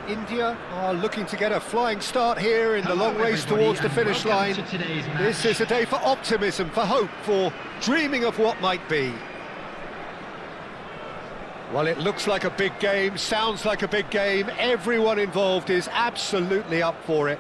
India are looking to get a flying start here in the long race towards the finish line. This is a day for optimism, for hope, for dreaming of what might be. Well, it looks like a big game, sounds like a big game. Everyone involved is absolutely up for it.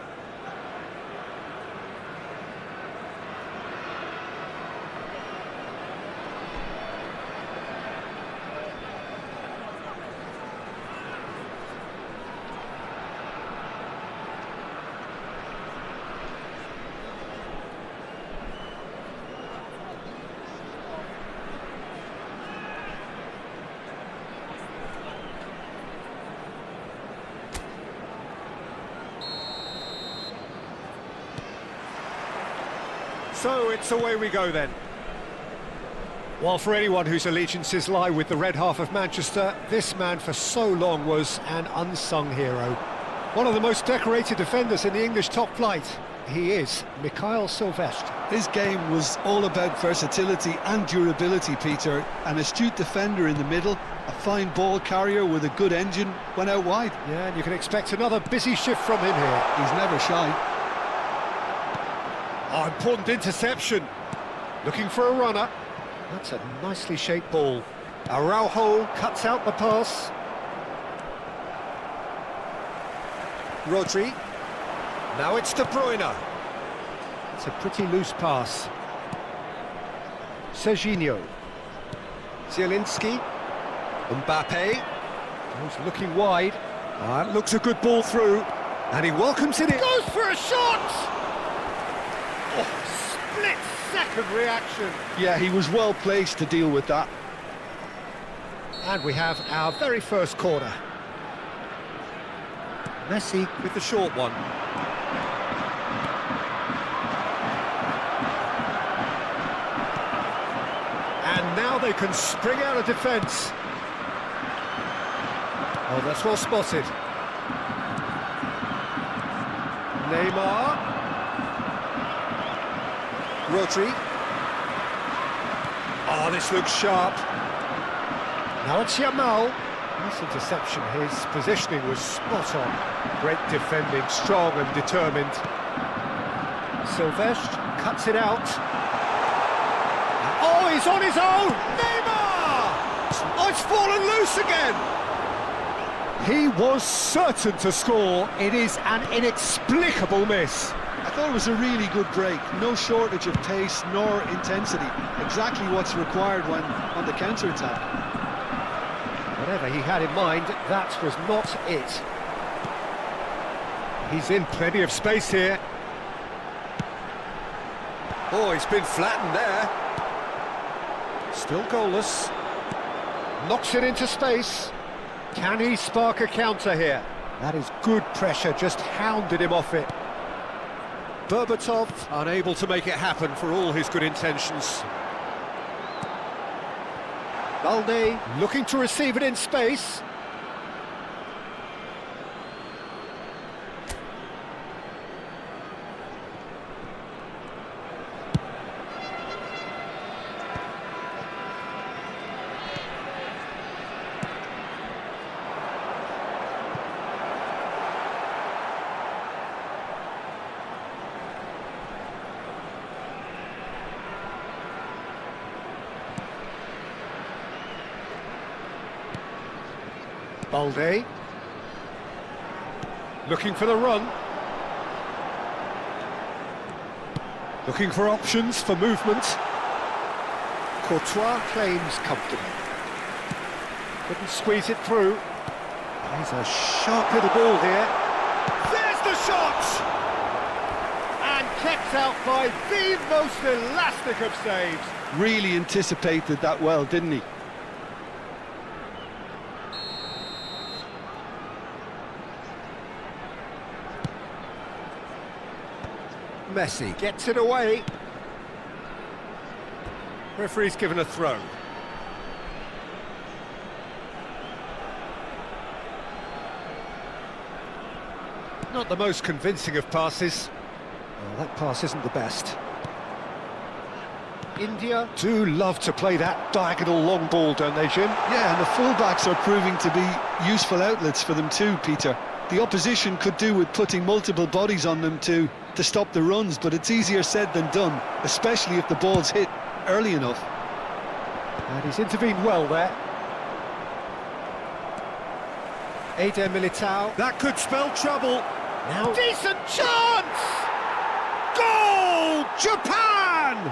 So it's away we go then. Well, for anyone whose allegiances lie with the red half of Manchester, this man for so long was an unsung hero. One of the most decorated defenders in the English top flight. He is Mikhail Silvestre. His game was all about versatility and durability, Peter. An astute defender in the middle, a fine ball carrier with a good engine, went out wide. Yeah, and you can expect another busy shift from him here. He's never shy. Oh, important interception. Looking for a runner. That's a nicely shaped ball. Araujo cuts out the pass. Rodri. Now it's De Bruyne. It's a pretty loose pass. Serginho. Zielinski. Mbappe. Goes looking wide. That looks a good ball through. And he welcomes it in. Goes for a shot! Oh, split-second reaction. Yeah, he was well placed to deal with that. And we have our very first corner. Messi with the short one. And now they can spring out of defence. Oh, that's well spotted. Neymar. Rodri. Oh, this looks sharp. Now it's Yamal. Nice interception. His positioning was spot on. Great defending, strong and determined. Silvestre cuts it out. Oh, he's on his own! Neymar! Oh, it's fallen loose again! He was certain to score. It is an inexplicable miss. I thought it was a really good break. No shortage of pace nor intensity. Exactly what's required when on the counter-attack. Whatever he had in mind, that was not it. He's in plenty of space here. Oh, he's been flattened there. Still goalless. Knocks it into space. Can he spark a counter here? That is good pressure, just hounded him off it. Berbatov unable to make it happen for all his good intentions. Balde looking to receive it in space. Balde looking for the run, looking for options for movement. Courtois claims comfortably, couldn't squeeze it through. There's a sharp little ball here. There's the shot, and kept out by the most elastic of saves. Really anticipated that well, didn't he? Messi gets it away. Referee's given a throw. Not the most convincing of passes. Well, that pass isn't the best. India do love to play that diagonal long ball, don't they, Jim? Yeah, and the fullbacks are proving to be useful outlets for them too, Peter. The opposition could do with putting multiple bodies on them to stop the runs, but it's easier said than done, especially if the ball's hit early enough. And he's intervened well there. Eder Militao. That could spell trouble. Now, decent chance! Goal! Japan!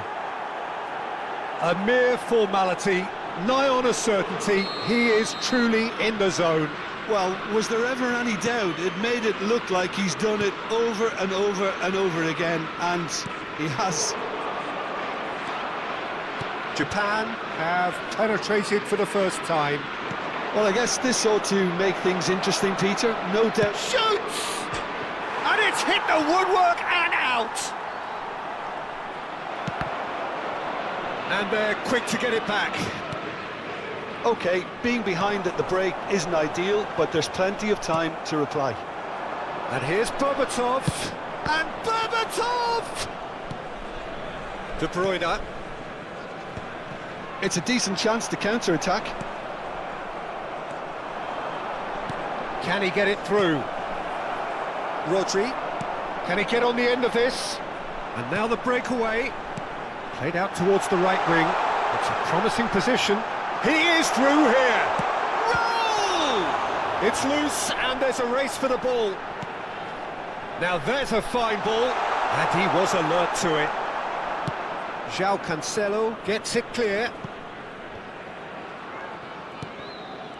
A mere formality, nigh on a certainty. He is truly in the zone. Well, was there ever any doubt? It made it look like he's done it over and over and over again, and he has. Japan have penetrated for the first time. Well, I guess this ought to make things interesting, Peter. No doubt. Shoots! And it's hit the woodwork and out! And they're quick to get it back. OK, being behind at the break isn't ideal, but there's plenty of time to reply. And here's Berbatov. And Berbatov! De Bruyne. It's a decent chance to counter-attack. Can he get it through? Rodri. Can he get on the end of this? And now the breakaway. Played out towards the right wing. It's a promising position. He is through here. Roll! It's loose and there's a race for the ball. Now there's a fine ball. And he was alert to it. João Cancelo gets it clear.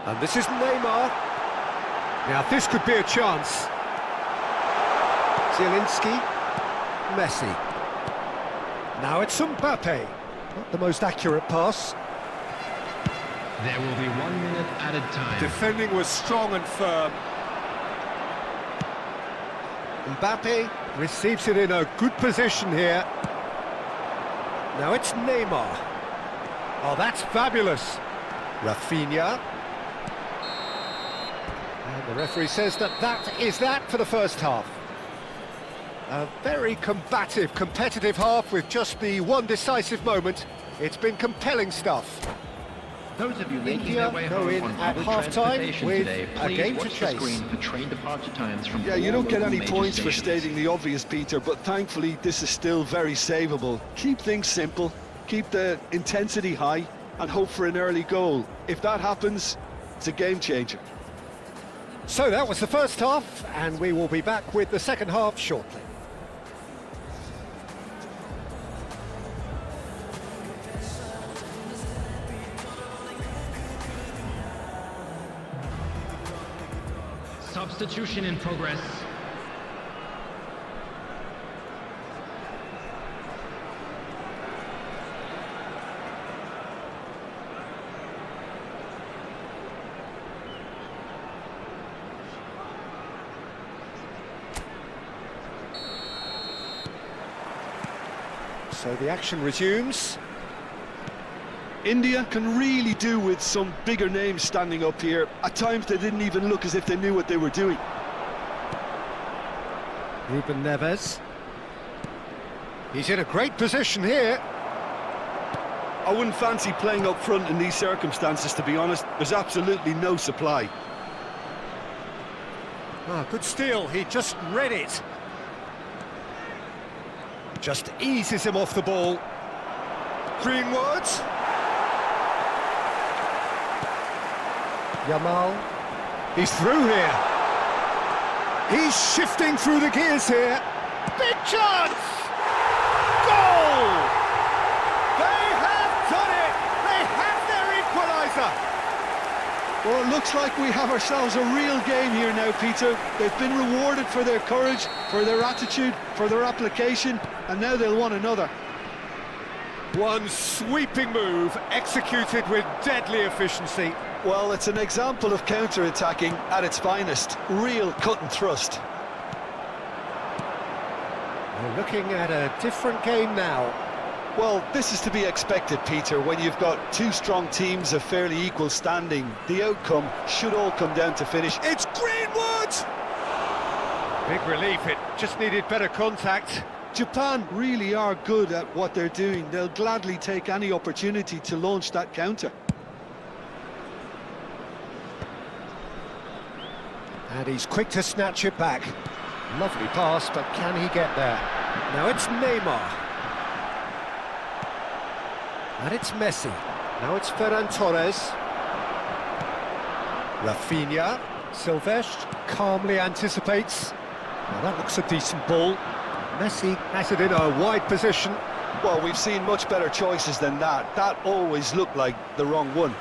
And this is Neymar. Now this could be a chance. Zielinski. Messi. Now it's Mbappe. Not the most accurate pass. There will be 1 minute added time. Defending was strong and firm. Mbappe receives it in a good position here. Now it's Neymar. Oh, that's fabulous. Rafinha. And the referee says that is that for the first half. A very combative, competitive half with just the one decisive moment. It's been compelling stuff. Those of you making India their way go home in on at public half-time transportation with today, a please game to watch the chase. screen for train departure times from Yeah, all you don't get local any major points for stations. stating the obvious, Peter, but thankfully this is still very savable. Keep things simple, keep the intensity high, and hope for an early goal. If that happens, it's a game changer. So that was the first half, and we will be back with the second half shortly. Substitution in progress. So the action resumes. India can really do with some bigger names standing up here. At times they didn't even look as if they knew what they were doing. Ruben Neves. He's in a great position here. I wouldn't fancy playing up front in these circumstances, to be honest. There's absolutely no supply. Ah, good steal, he just read it. Just eases him off the ball. Greenwood. Yamal. He's through here. He's shifting through the gears here. Big chance! Goal! They have done it! They have their equaliser! Well, it looks like we have ourselves a real game here now, Peter. They've been rewarded for their courage, for their attitude, for their application, and now they'll want another. One sweeping move, executed with deadly efficiency. Well, it's an example of counter-attacking at its finest. Real cut and thrust. We're looking at a different game now. Well, this is to be expected, Peter, when you've got two strong teams of fairly equal standing. The outcome should all come down to finish. It's Greenwood! Big relief, it just needed better contact. Japan really are good at what they're doing. They'll gladly take any opportunity to launch that counter. And he's quick to snatch it back. Lovely pass, but can he get there? Now it's Neymar. And it's Messi. Now it's Ferran Torres. Rafinha. Silvestre calmly anticipates. Now that looks a decent ball. Messi has it in a wide position. Well, we've seen much better choices than that. That always looked like the wrong one.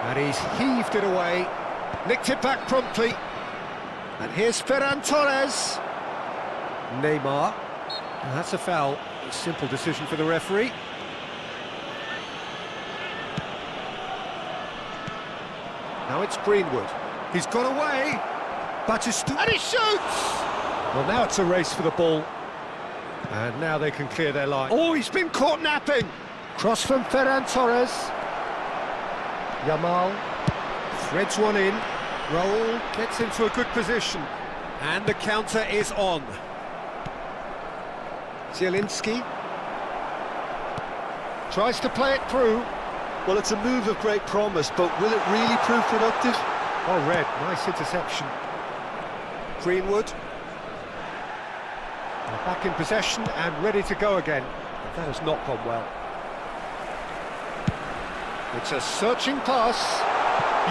And he's heaved it away. Nicked it back promptly. And here's Ferran Torres. Neymar. And that's a foul. A simple decision for the referee. Now it's Greenwood. He's got away. Batistu. And he shoots! Well, now it's a race for the ball. And now they can clear their line. Oh, he's been caught napping! Cross from Ferran Torres. Yamal threads one in. Raul gets into a good position. And the counter is on. Zielinski tries to play it through. Well, it's a move of great promise, but will it really prove productive? Oh, Red, nice interception. Greenwood. They're back in possession and ready to go again. But that has not gone well. It's a searching pass.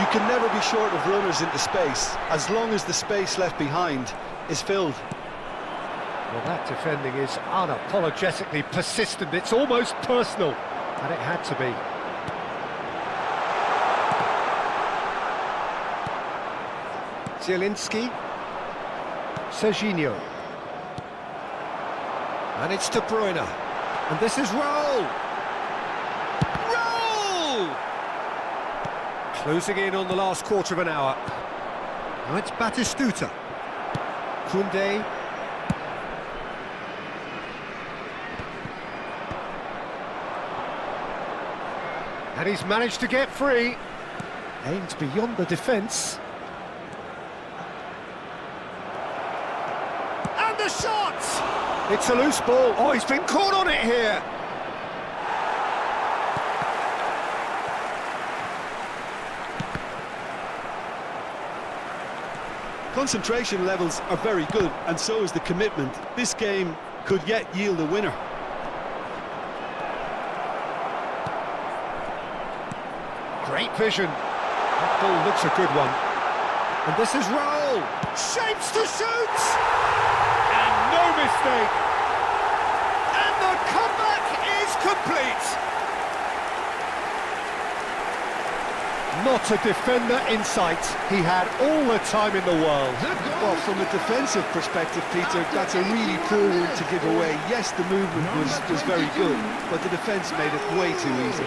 You can never be short of runners into space, as long as the space left behind is filled. Well, that defending is unapologetically persistent. It's almost personal, and it had to be. Zielinski. Serginho. And it's De Bruyne. And this is Raul. Raul! Closing in on the last quarter of an hour. Now it's Batistuta. Koundé. And he's managed to get free. Aimed beyond the defence. And the shot! It's a loose ball. Oh, he's been caught on it here. Concentration levels are very good, and so is the commitment. This game could yet yield a winner. Great vision. That ball looks a good one. And this is Raul. Shapes to shoot! And no mistake. And the comeback is complete. Not a defender in sight. He had all the time in the world. Well, from a defensive perspective, Peter, that's a really poor one to give away. Yes, the movement was very good, but the defence made it way too easy.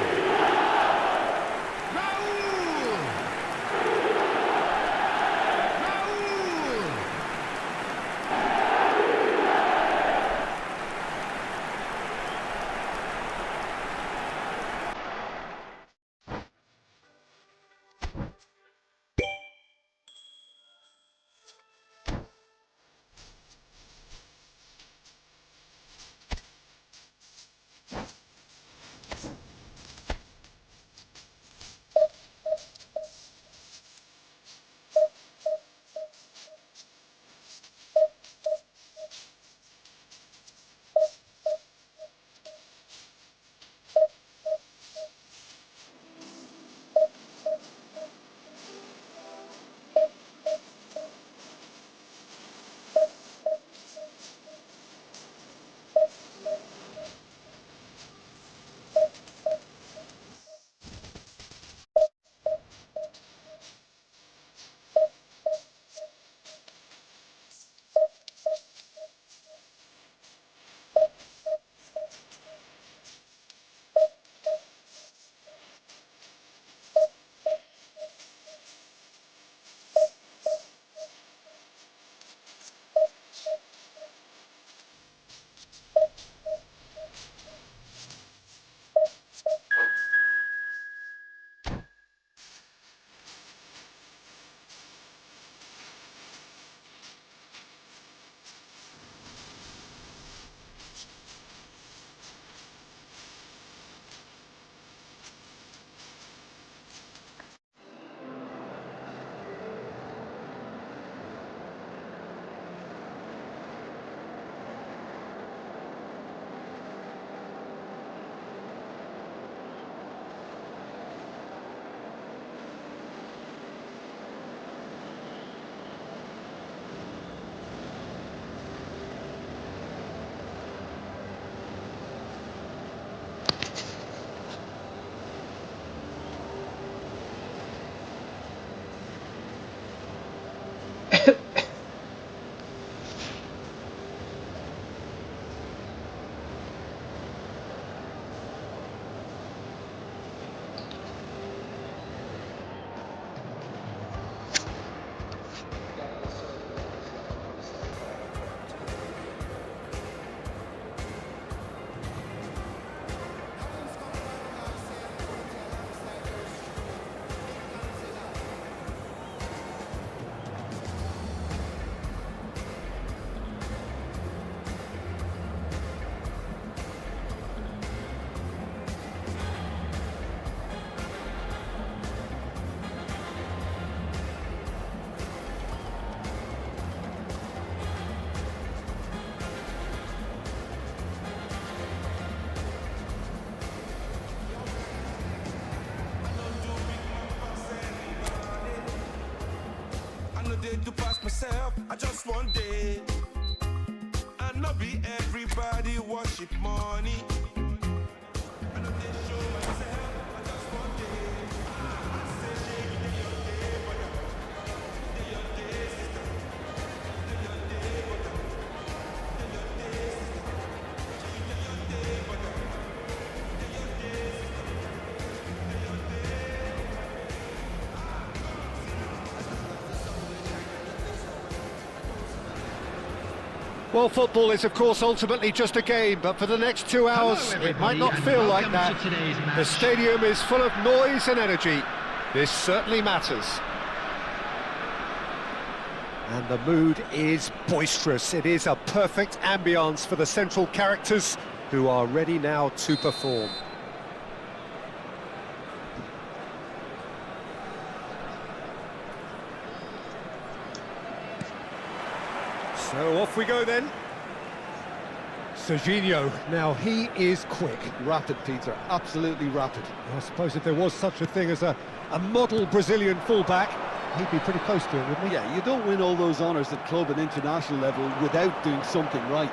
day to pass myself. I just one day. And not be everybody worship money. I know they show myself. I just one day. I say, shake it, day your day, brother. Day your day, sister. Day your day, brother. Day your day, sister. Day your day, brother. Day your day, sister. Day your day. Well, football is, of course, ultimately just a game, but for the next 2 hours, it might not feel like that. The stadium is full of noise and energy. This certainly matters. And the mood is boisterous. It is a perfect ambience for the central characters who are ready now to perform. So off we go then. Serginho, now he is quick. Rapid, Peter, absolutely rapid. I suppose if there was such a thing as a model Brazilian fullback, he'd be pretty close to it, wouldn't he? Yeah, you don't win all those honours at club and international level without doing something right.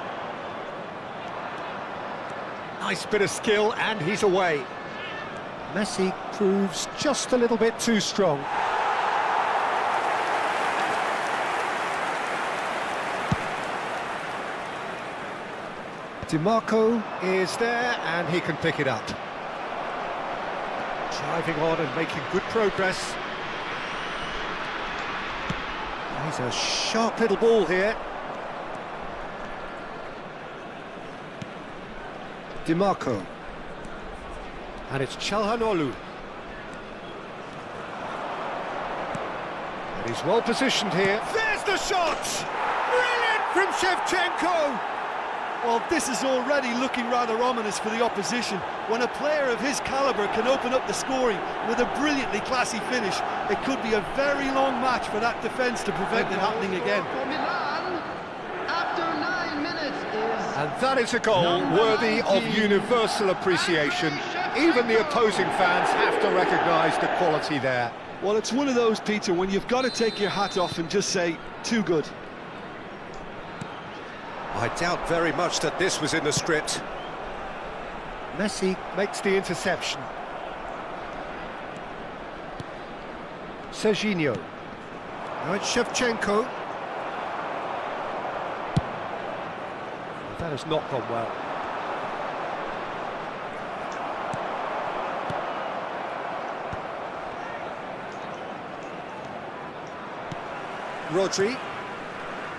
Nice bit of skill, and he's away. Messi proves just a little bit too strong. DiMarco is there, and he can pick it up. Driving on and making good progress. He's a sharp little ball here. DiMarco. And it's Çalhanoğlu. And he's well positioned here. There's the shot! Brilliant from Shevchenko! Well, this is already looking rather ominous for the opposition. When a player of his calibre can open up the scoring with a brilliantly classy finish, it could be a very long match for that defence to prevent it happening again. For Milan, after 9 minutes is... And that is a goal worthy of universal appreciation. Even the opposing fans have to recognise the quality there. Well, it's one of those, Peter, when you've got to take your hat off and just say, too good. I doubt very much that this was in the script. Messi makes the interception. Serginho. Now it's Shevchenko. That has not gone well. Rodri.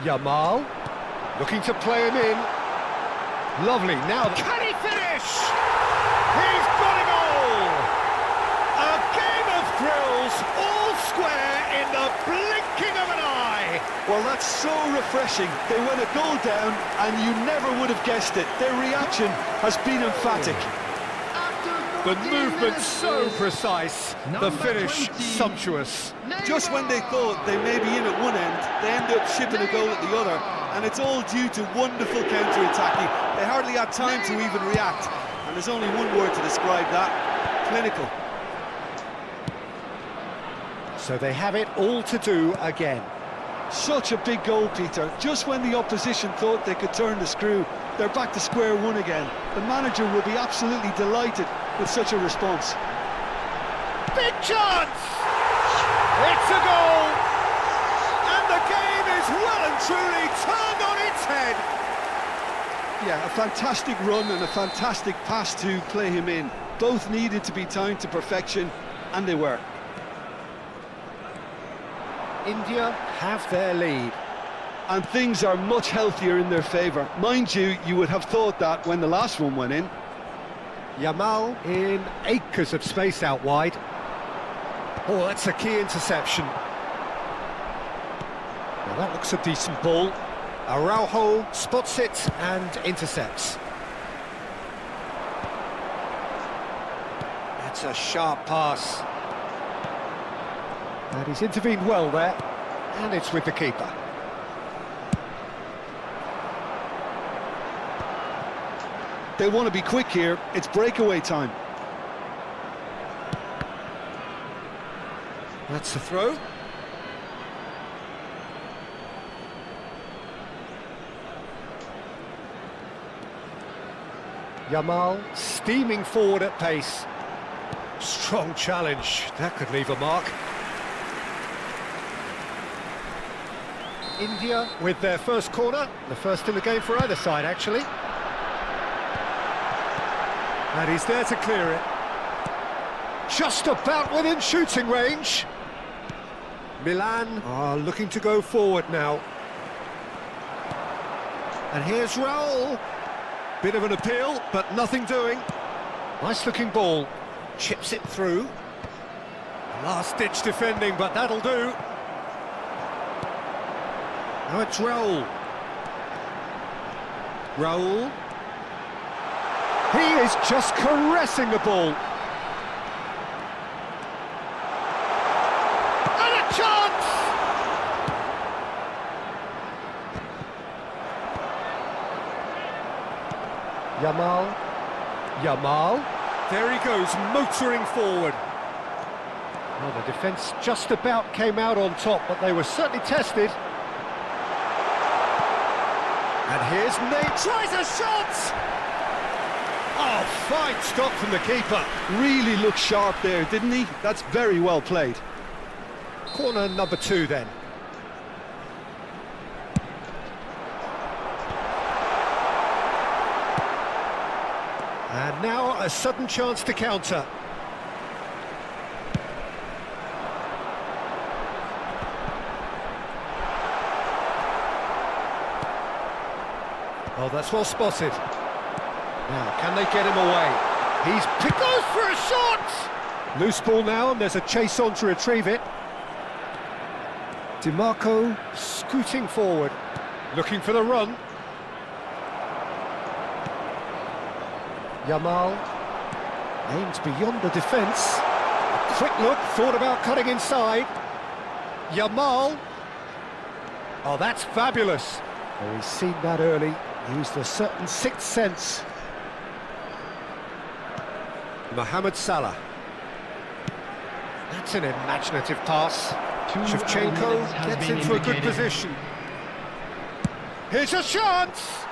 Yamal. Looking to play him in. Lovely. Now, can he finish? He's got a goal! A game of thrills, all square in the blinking of an eye. Well, that's so refreshing. They went a goal down and you never would have guessed it. Their reaction has been emphatic. The movement so precise, the finish sumptuous. Just when they thought they may be in at one end, they end up shipping a goal at the other, and it's all due to wonderful counter-attacking. They hardly had time to even react, and there's only one word to describe that: clinical. So they have it all to do again. Such a big goal, Peter. Just when the opposition thought they could turn the screw, they're back to square one again. The manager will be absolutely delighted with such a response. Big chance! It's a goal! And the game is well and truly turned on its head! Yeah, a fantastic run and a fantastic pass to play him in. Both needed to be timed to perfection, and they were. India have their lead. And things are much healthier in their favour. Mind you, you would have thought that when the last one went in. Yamal in acres of space out wide. Oh, that's a key interception. Well, that looks a decent ball. Araujo spots it and intercepts. That's a sharp pass. And he's intervened well there. And it's with the keeper. They want to be quick here. It's breakaway time. That's the throw. Yamal steaming forward at pace. Strong challenge, that could leave a mark. India with their first corner, the first in the game for either side actually. And he's there to clear it. Just about within shooting range. Milan are looking to go forward now. And here's Raul. Bit of an appeal, but nothing doing. Nice looking ball. Chips it through. Last-ditch defending, but that'll do. Now it's Raul. Raul. He is just caressing the ball. And a chance! Yamal. There he goes, motoring forward. Well, the defence just about came out on top, but they were certainly tested. And here's Nate, tries a shot! Oh, fine stop from the keeper. Really looked sharp there, didn't he? That's very well played. Corner number 2 then. And now a sudden chance to counter. Oh, that's well spotted. Now, can they get him away? He goes for a shot! Loose ball now, and there's a chase on to retrieve it. DiMarco scooting forward, looking for the run. Yamal aims beyond the defence. A quick look, thought about cutting inside. Yamal. Oh, that's fabulous. Oh, he's seen that early. Used a certain sixth sense. Mohamed Salah. That's an imaginative pass. Shevchenko gets into a good position. Here's a chance!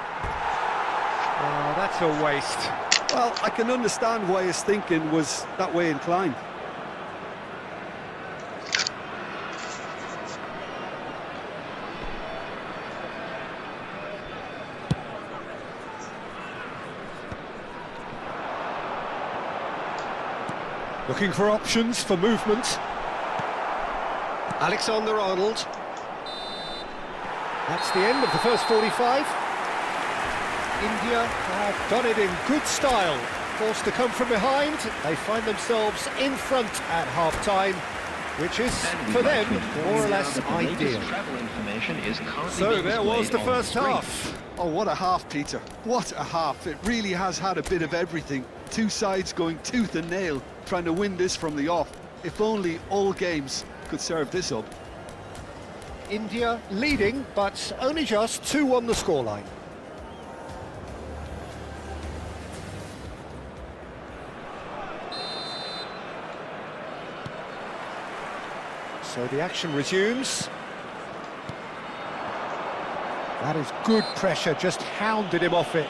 Oh, that's a waste. Well, I can understand why his thinking was that way inclined. Looking for options for movement. Alexander-Arnold. That's the end of the first 45. India have done it in good style. Forced to come from behind, they find themselves in front at half-time, which is, for them, more or less ideal. So there was the first half. Oh, what a half, Peter. What a half. It really has had a bit of everything. Two sides going tooth and nail, trying to win this from the off. If only all games could serve this up. India leading, but only just 2 on the scoreline. So the action resumes. That is good pressure, just hounded him off it.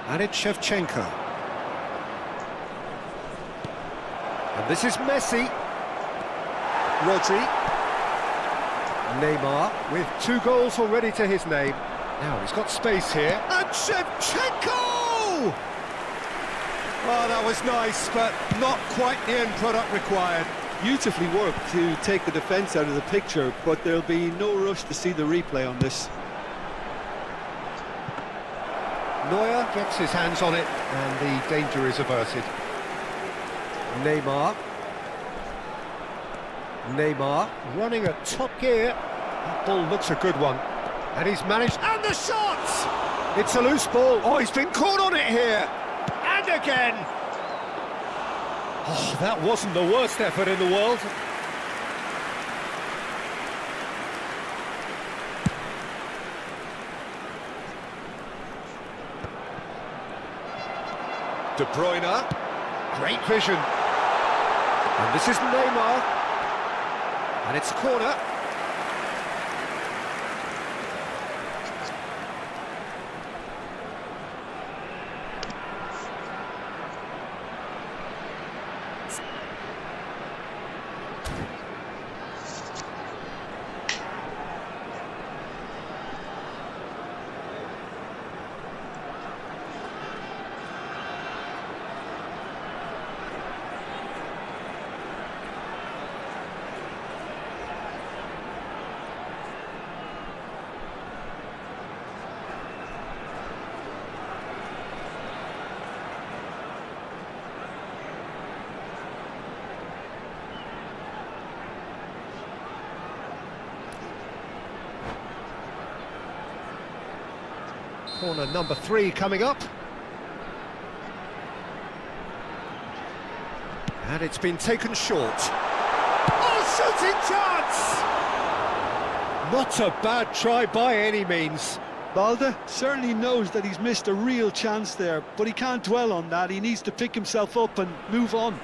And it's Shevchenko. And this is Messi. Rodri. Neymar with 2 goals already to his name. Now he's got space here. And Shevchenko! Oh, that was nice, but not quite the end product required. Beautifully worked to take the defence out of the picture, but there'll be no rush to see the replay on this. Neuer gets his hands on it, and the danger is averted. Neymar running at top gear. That ball looks a good one. And he's managed... And the shot! It's a loose ball. Oh, he's been caught on it here. And again! Oh, that wasn't the worst effort in the world. De Bruyne. Great vision. And this is Neymar. And it's a corner. Corner number 3 coming up. And it's been taken short. Oh, shooting chance! Not a bad try by any means. Balde certainly knows that he's missed a real chance there, but he can't dwell on that. He needs to pick himself up and move on.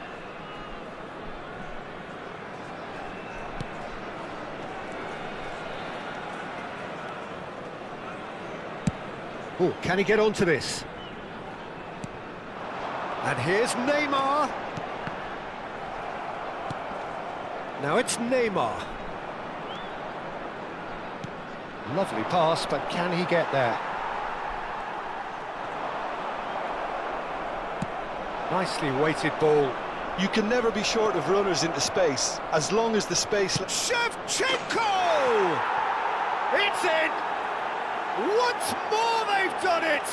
Oh, can he get onto this? And here's Neymar. Now it's Neymar. Lovely pass, but can he get there? Nicely weighted ball. You can never be short of runners into space, as long as the space... Shevchenko! It's in! Once more they've done it!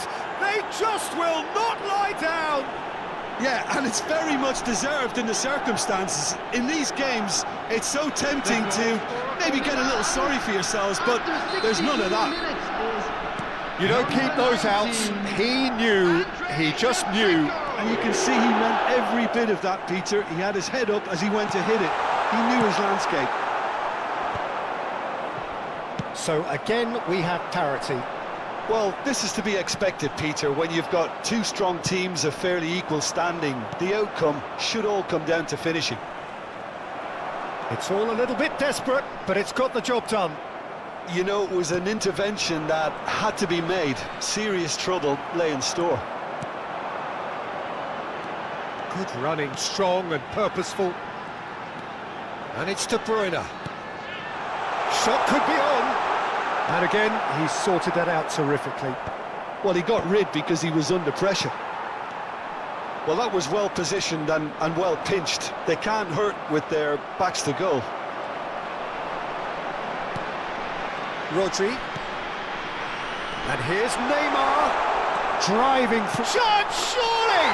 They just will not lie down! Yeah, and it's very much deserved in the circumstances. In these games, it's so tempting to maybe get a little sorry for yourselves, but there's none of that. You don't keep those outs. He knew, he just knew. And you can see he meant every bit of that, Peter. He had his head up as he went to hit it. He knew his landscape. So again, we have parity. Well, this is to be expected, Peter. When you've got two strong teams of fairly equal standing, the outcome should all come down to finishing. It's all a little bit desperate, but it's got the job done. You know, it was an intervention that had to be made. Serious trouble lay in store. Good running, strong and purposeful. And it's De Bruyne. Shot could be on. And again, he sorted that out terrifically. Well, he got rid because he was under pressure. Well, that was well positioned and well pinched. They can't hurt with their backs to goal. Rodri. And here's Neymar. Driving for... Shot, surely!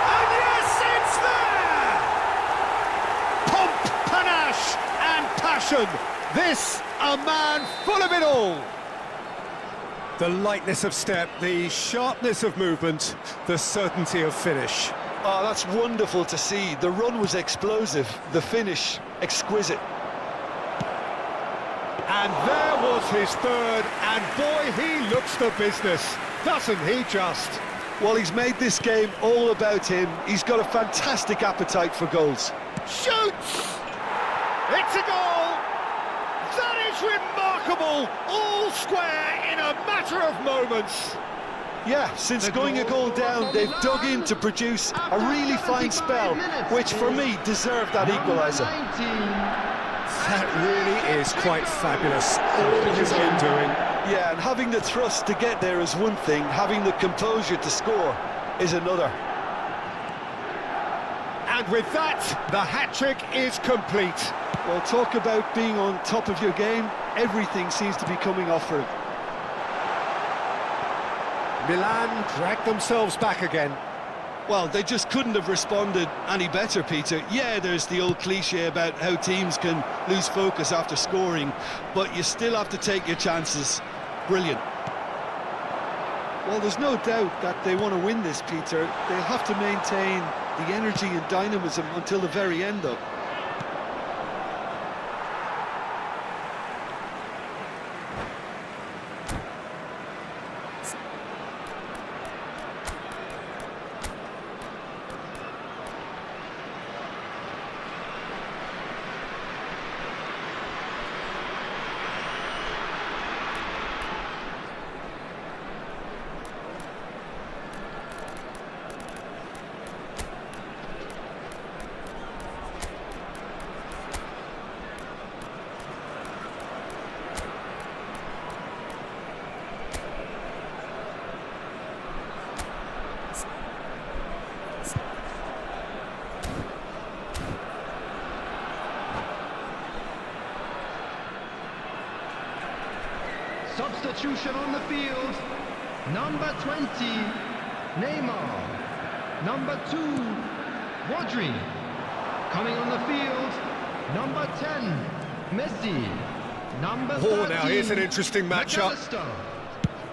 And yes, it's there! Pomp, panache and passion. This, a man full of it all. The lightness of step, the sharpness of movement, the certainty of finish. Oh, that's wonderful to see. The run was explosive, the finish exquisite. And there was his third, and boy, he looks the business, doesn't he just? Well, he's made this game all about him. He's got a fantastic appetite for goals. Shoots! It's a goal! That is remarkable! All square in a matter of moments. Yeah, since going a goal down, they've dug in to produce a really fine spell, which for me deserved that equaliser. That really is quite fabulous, all his own doing. Yeah, and having the thrust to get there is one thing, having the composure to score is another. And with that, the hat-trick is complete. Well, talk about being on top of your game, everything seems to be coming off for him. Milan dragged themselves back again. Well, they just couldn't have responded any better, Peter. Yeah, there's the old cliche about how teams can lose focus after scoring, but you still have to take your chances. Brilliant. Well, there's no doubt that they want to win this, Peter. They'll have to maintain the energy and dynamism until the very end, though. Substitution on the field. Number 20, Neymar. Number 2, Rodri. Coming on the field, number 10, Messi. Number 13, Oh, now here's an interesting matchup. McAllister.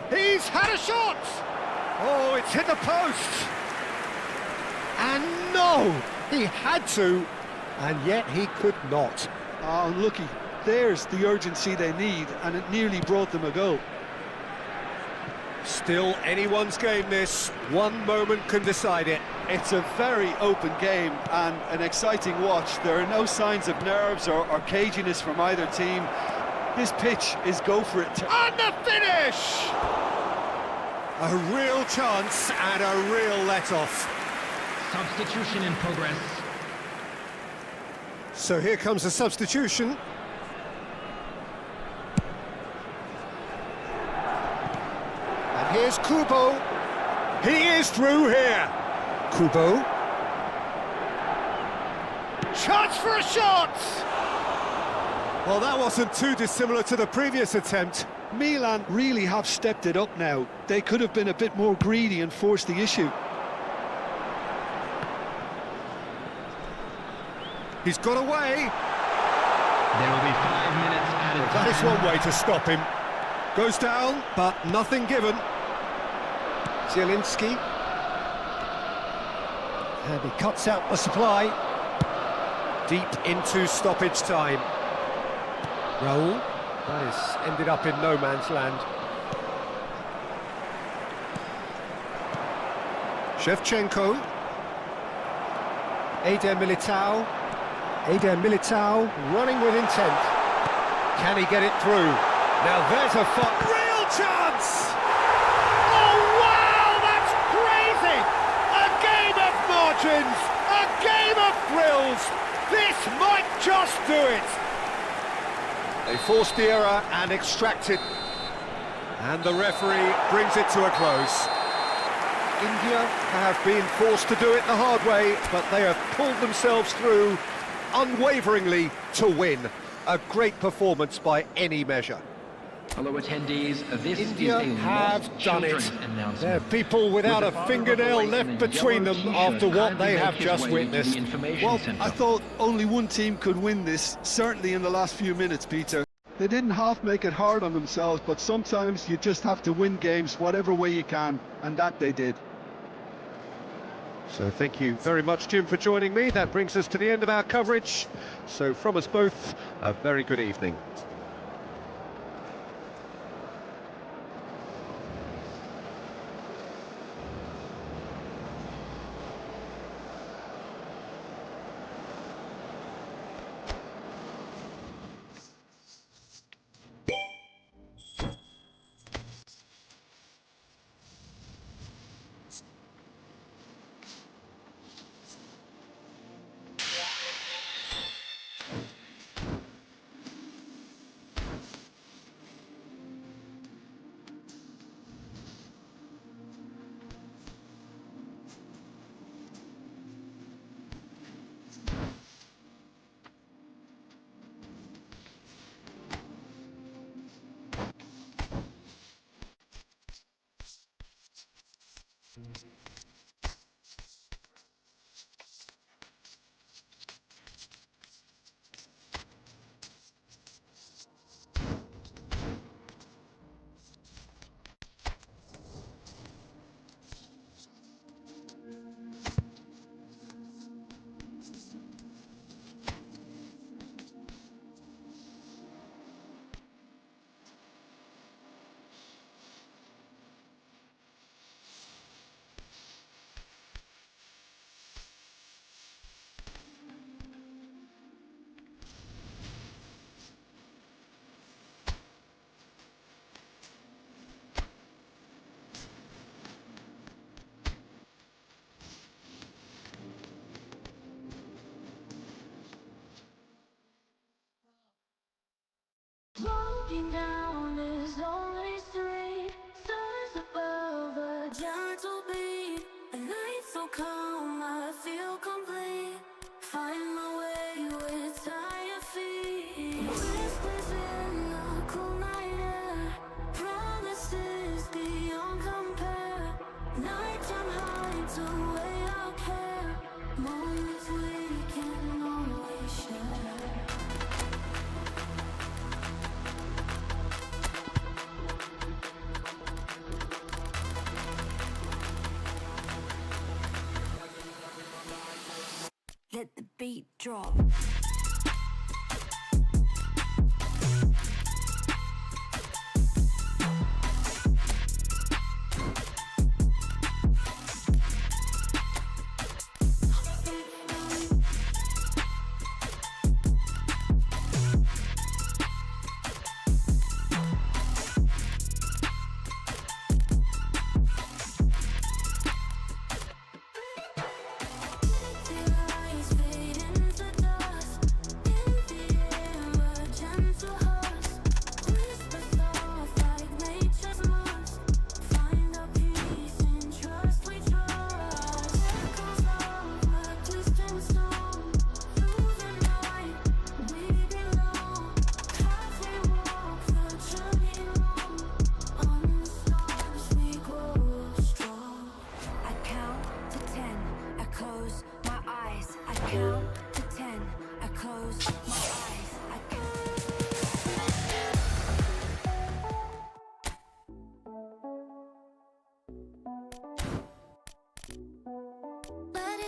He's had a shot! Oh, it's hit the post! And no! He had to, and yet he could not. Oh, unlucky. There's the urgency they need, and it nearly brought them a goal. Still anyone's game, this. One moment can decide it. It's a very open game and an exciting watch. There are no signs of nerves or caginess from either team. This pitch is go for it. And the finish! A real chance and a real let-off. Substitution in progress. So here comes a substitution. And here's Kubo. He is through here. Kubo. Chance for a shot! Well, that wasn't too dissimilar to the previous attempt. Milan really have stepped it up now. They could have been a bit more greedy and forced the issue. He's got away. There will be 5 minutes added That is time. one way to stop him. Goes down, but nothing given. Zielinski. And he cuts out the supply. Deep into stoppage time. Raul. That has ended up in no man's land. Shevchenko. Eder Militao. Eder Militao running with intent. Can he get it through? Now there's a real chance! Oh wow, that's crazy! A game of margins, a game of thrills. This might just do it. They forced the error and extracted. And the referee brings it to a close. India have been forced to do it the hard way, but they have pulled themselves through unwaveringly to win. A great performance by any measure. Hello attendees, this India is a have lost done it. children announcement. There are people without With a the fingernail father of the left boy in the between yellow them t-shirt after what kindly they make have his just way to witnessed. the information Well, centre. I thought only one team could win this, certainly in the last few minutes, Peter. They didn't half make it hard on themselves, but sometimes you just have to win games whatever way you can, and that they did. So thank you very much, Jim, for joining me. That brings us to the end of our coverage. So from us both, a very good evening. Walking down this lonely street, stars above a gentle beat. A night so calm, I feel complete. Find my way with tired feet. Whispers in the cool night air. melt away our care. Moments we can always share. Let the beat drop.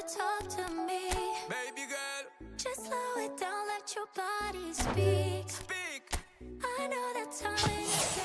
Talk to me, Baby girl, just slow it down, let your body speak. speak. I know that time is